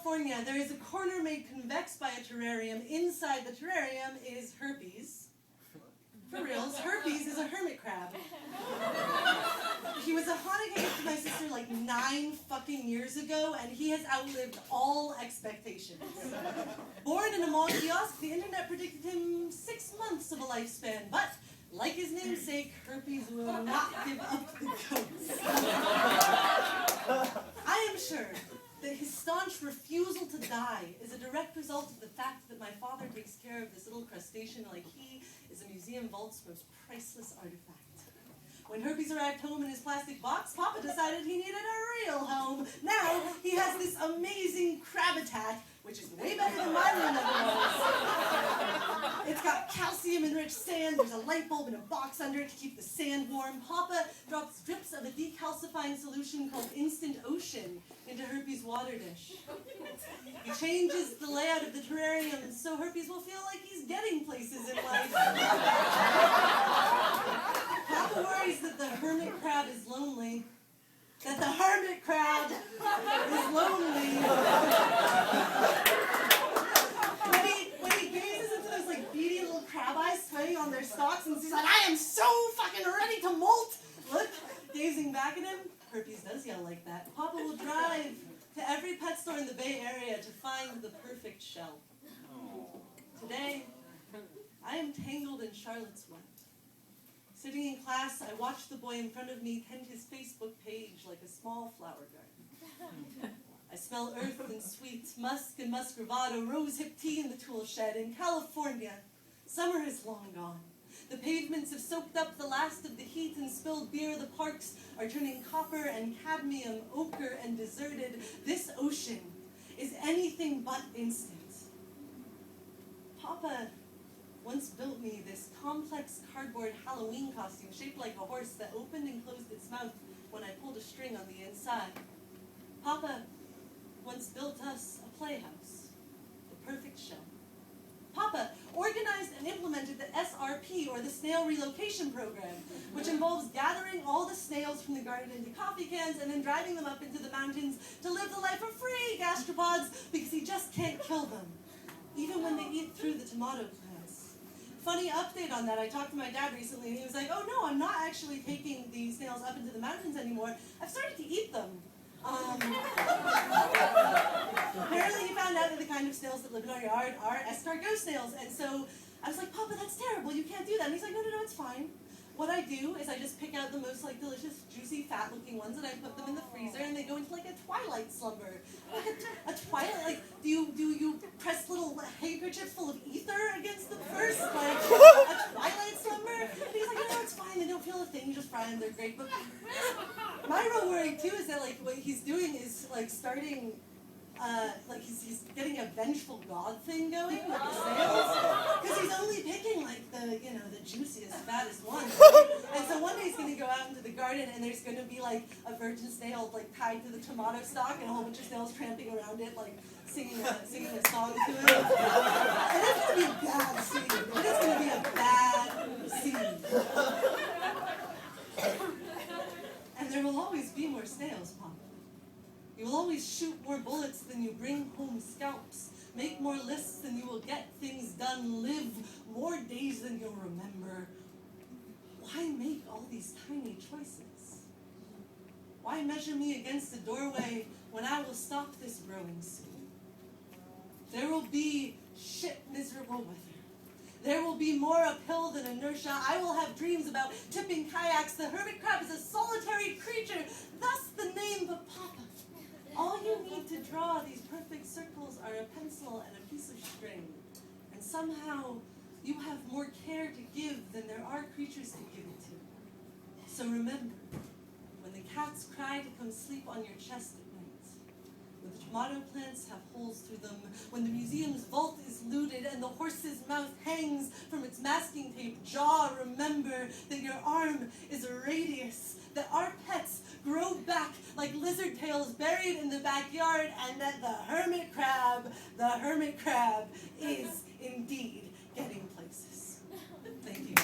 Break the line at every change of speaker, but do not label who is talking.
California, there is a corner made convex by a terrarium. Inside the terrarium is herpes. For reals, herpes is a hermit crab. He was a Hanukkah gift to my sister like 9 fucking years ago, and he has outlived all expectations. Born in a mall kiosk, the internet predicted him 6 months of a lifespan, but like his namesake, herpes will not give up the ghost. I am sure that his staunch refusal to die is a direct result of the fact that my father takes care of this little crustacean like he is a museum vault's most priceless artifact. When herpes arrived home in his plastic box, Papa decided he needed a real home. Now he has this amazing crab attack, which is way better than my room ever was. It's got calcium-enriched sand, there's a light bulb in a box under it to keep the sand warm. Papa drops drips of a decalcifying solution called Instant Ocean into herpes' water dish. He changes the layout of the terrarium so herpes will feel like he's getting places in life. Papa worries that the hermit crab is lonely. That the hermit crab is lonely. When he gazes into those like beady little crab eyes swaying on their stalks and he's like, I am so fucking ready to molt! Look, gazing back at him, herpes does yell like that. Papa will drive to every pet store in the Bay Area to find the perfect shell. Today, I am tangled in Charlotte's web. Sitting in class, I watch the boy in front of me tend his Facebook page like a small flower garden. I smell earth and sweet, musk and muscovado, rose-hip tea in the tool shed. In California, summer is long gone. The pavements have soaked up the last of the heat and spilled beer. The parks are turning copper and cadmium, ochre and deserted. This ocean is anything but instant. Papa once built me this complex cardboard Halloween costume shaped like a horse that opened and closed its mouth when I pulled a string on the inside. Papa once built us a playhouse, the perfect shell. Papa organized and implemented the SRP, or the Snail Relocation Program, which involves gathering all the snails from the garden into coffee cans and then driving them up into the mountains to live the life of free gastropods because he just can't kill them, even when they eat through the tomato plants. Funny update on that, I talked to my dad recently and he was like, oh no, I'm not actually taking the snails up into the mountains anymore. I've started to eat them. Apparently he found out that the kind of snails that live in our yard are escargot snails, and so I was like, Papa, that's terrible, you can't do that. And he's like, no, it's fine. What I do is I just pick out the most like delicious, juicy, fat-looking ones and I put them in the freezer and they go into like a twilight slumber. Like a twilight, like, do you press little handkerchiefs full of ether against them first? Like, a twilight slumber? And he's like, no, it's fine, they don't feel a thing, you just fry them, they're great. But my real worry too is that like what he's doing is like starting, like he's getting a vengeful god thing going with the snails. Because he's only picking like the juiciest, fattest ones. And so one day he's going to go out into the garden and there's going to be like a virgin snail like tied to the tomato stalk and a whole bunch of snails tramping around it like singing a song to it. And it's going to be a bad scene. It is going to be a bad scene. And there will always be more snails, Papa. You will always shoot more bullets than you bring home scalps. Make more lists than you will get things done. Live more days than you'll remember. Why make all these tiny choices? Why measure me against a doorway when I will stop this growing soon? There will be shit miserable weather. There will be more uphill than inertia. I will have dreams about tipping kayaks. The hermit crab is a solitary creature, thus the name, but Papa, all you need to draw these perfect circles are a pencil and a piece of string. And somehow you have more care to give than there are creatures to give it to. So remember, when the cats cry to come sleep on your chest at night, when the tomato plants have holes through them, when the museum's vault is looted and the horse's mouth hangs from its masking tape jaw, remember that your arm is a radius, that our pets grow back like lizard tails buried in the backyard, and that the hermit crab is indeed getting places. Thank you.